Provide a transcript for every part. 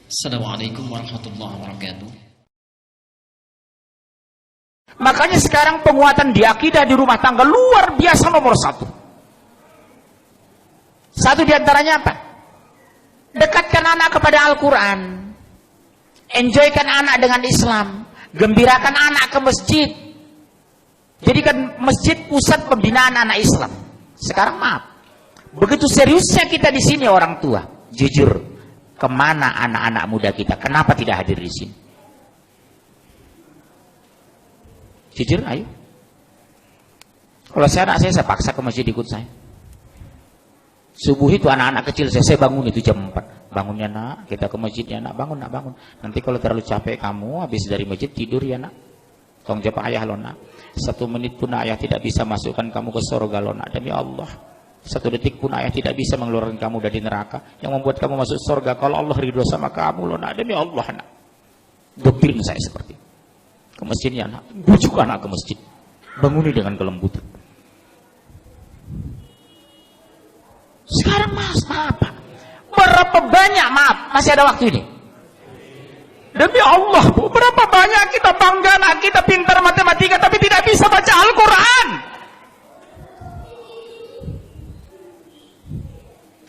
Assalamualaikum warahmatullahi wabarakatuh. Makanya sekarang penguatan di akidah di rumah tangga luar biasa nomor satu. Satu diantaranya apa? Dekatkan anak kepada Al-Quran. Enjoykan anak dengan Islam. Gembirakan anak ke masjid. Jadikan masjid pusat pembinaan anak Islam. Sekarang maaf, begitu seriusnya kita di sini orang tua. Jujur, kemana anak-anak muda kita? Kenapa tidak hadir di sini? Jujur, ayo. Kalau anak saya paksa ke masjid ikut saya. Subuh itu anak-anak kecil saya bangun itu jam 4. Bangunnya nak, kita ke masjid ya nak, bangun nak, bangun. Nanti kalau terlalu capek kamu habis dari masjid tidur ya nak. Tolong jawab ayah lo nak. 1 menit pun ayah tidak bisa masukkan kamu ke surga lo nak, demi Allah. 1 detik pun ayah tidak bisa mengeluarkan kamu dari neraka. Yang membuat kamu masuk surga kalau Allah ridho sama kamu lo nak, demi Allah nak. Doktrin saya seperti itu. Ke masjid ya nak, bujuk anak ke masjid. Banguni dengan kelembutan. Sekarang mas, apa? Berapa banyak, maaf, masih ada waktu ini? Demi Allah, Bu, berapa banyak kita bangga anak kita pintar matematika tapi tidak bisa baca Al-Quran.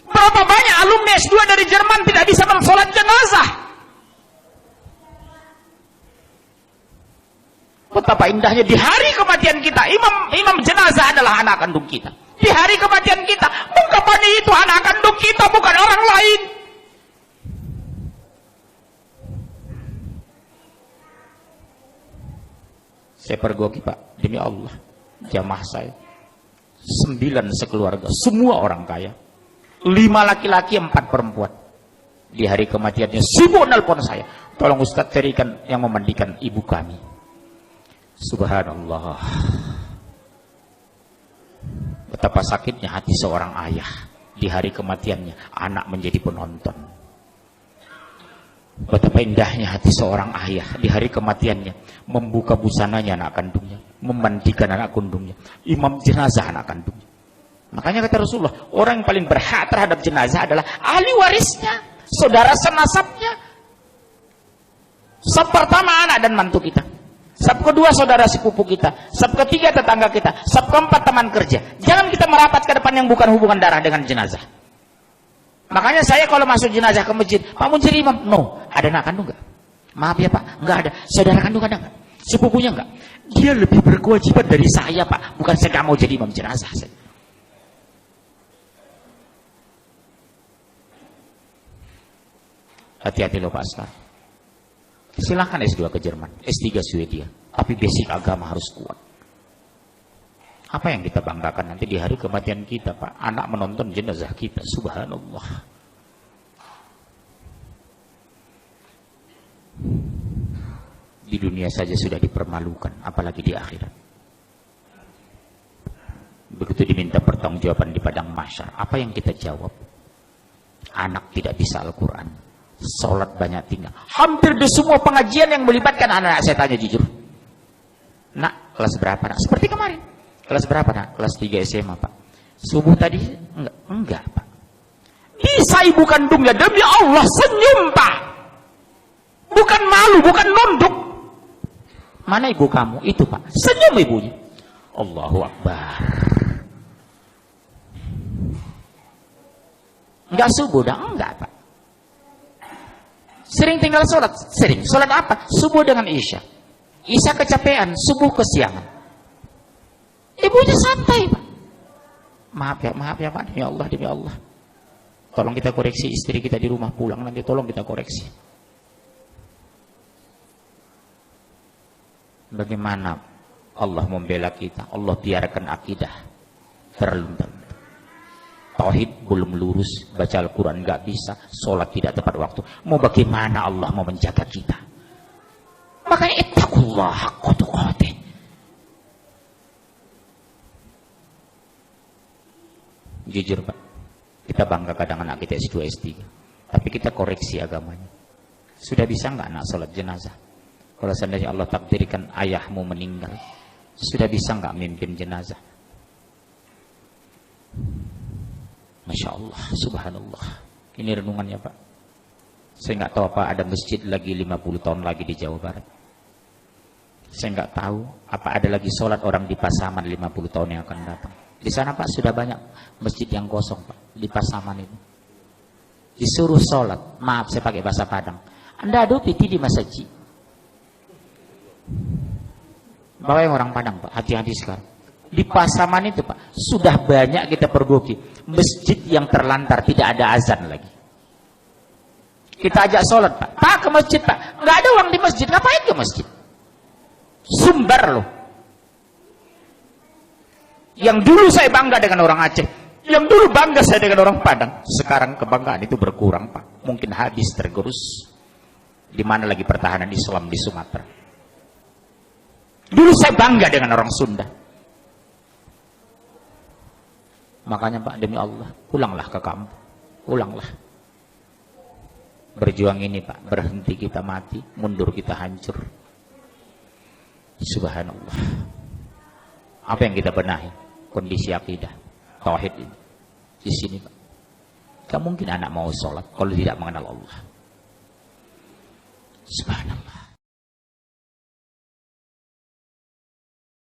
Berapa banyak alumni S2 dari Jerman tidak bisa mensolat jenazah. Betapa indahnya di hari kematian kita, imam jenazah adalah anak kandung kita. Di hari kematian kita, ungkapan itu anak kandung kita, bukan orang lain. Saya pergoki Pak, demi Allah, jamaah saya 9 sekeluarga, semua orang kaya, 5 laki-laki 4 perempuan. Di hari kematiannya sibuk nelpon saya, tolong Ustadz carikan yang memandikan ibu kami. Subhanallah, betapa sakitnya hati seorang ayah di hari kematiannya anak menjadi penonton. Betapa indahnya hati seorang ayah di hari kematiannya membuka busananya anak kandungnya, memandikan anak kandungnya, imam jenazah anak kandungnya. Makanya kata Rasulullah, orang yang paling berhak terhadap jenazah adalah ahli warisnya, saudara senasabnya. Sab pertama anak dan mantu kita, sab kedua saudara sepupu kita, sab ketiga tetangga kita, sab keempat teman kerja. Jangan kita merapat ke depan yang bukan hubungan darah dengan jenazah. Makanya saya kalau masuk jenazah ke masjid, Pak Munzir imam, no, ada anak kandung enggak? Maaf ya Pak, enggak ada. Saudara kandung ada enggak? Sepupunya enggak? Dia lebih berkewajiban dari saya Pak, bukan saya enggak mau jadi imam jenazah. Hati-hati loh Pak Askar. Silahkan S2 ke Jerman, S3 Swedia, tapi basic agama harus kuat. Apa yang kita banggakan nanti di hari kematian kita Pak? Anak menonton jenazah kita, subhanallah. Di dunia saja sudah dipermalukan, apalagi di akhirat. Begitu diminta pertanggungjawaban di padang mahsyar, apa yang kita jawab? Anak tidak bisa Al-Quran, sholat banyak tinggal. Hampir di semua pengajian yang melibatkan anak, saya tanya jujur, nak kelas berapa nak? Seperti kemarin, kelas berapa nak? Kelas 3 SMA Pak. Subuh tadi? Enggak Pak. Bisa ibu kandungnya, demi Allah senyum Pak, bukan malu, bukan nunduk. Mana ibu kamu? Itu Pak, senyum ibunya. Allahu Akbar. Enggak subuh dah? Enggak Pak. Sering tinggal sholat? Sering. Sholat apa? Subuh dengan Isya. Isya kecapean, subuh kesiangan. Ibunya santai Pak. Maaf ya Pak, demi Allah, demi Allah. Tolong kita koreksi istri kita di rumah pulang nanti, tolong kita koreksi. Bagaimana Allah membela kita? Allah biarkan akidah terluntar. Tauhid belum lurus, baca Al-Quran nggak bisa, sholat tidak tepat waktu. Mau bagaimana Allah mau menjaga kita? Makanya ittaqullah haqqa tuqatih. Jujur Pak, kita bangga kadang anak kita S2, S3, tapi kita koreksi agamanya. Sudah bisa nggak anak sholat jenazah? Kalau seandainya Allah takdirkan ayahmu meninggal, sudah bisa nggak mimpin jenazah? Masya Allah, subhanallah. Ini renungannya Pak. Saya nggak tahu apa ada masjid lagi 50 tahun lagi di Jawa Barat. Saya nggak tahu apa ada lagi sholat orang di Pasaman 50 tahun yang akan datang. Di sana Pak sudah banyak masjid yang kosong Pak di Pasaman itu. Disuruh sholat, maaf saya pakai bahasa Padang. Anda adu piti di masjid. Bapak yang orang Padang Pak, hati-hati sekarang. Di Pasaman itu Pak sudah banyak kita pergoki masjid yang terlantar tidak ada azan lagi. Kita ajak sholat Pak, Pak ke masjid Pak, nggak ada uang di masjid, ngapain ke masjid? Sumbar loh. Yang dulu saya bangga dengan orang Aceh, yang dulu bangga saya dengan orang Padang, sekarang kebanggaan itu berkurang Pak, mungkin habis tergerus. Di mana lagi pertahanan Islam di Sumatera? Dulu saya bangga dengan orang Sunda. Makanya Pak, demi Allah, pulanglah ke kampung, pulanglah. Berjuang ini Pak, berhenti kita mati, mundur kita hancur. Subhanallah. Apa yang kita benahi? Kondisi akidah, tauhid ini. Di sini Pak. Gak mungkin anak mau sholat kalau tidak mengenal Allah. Subhanallah.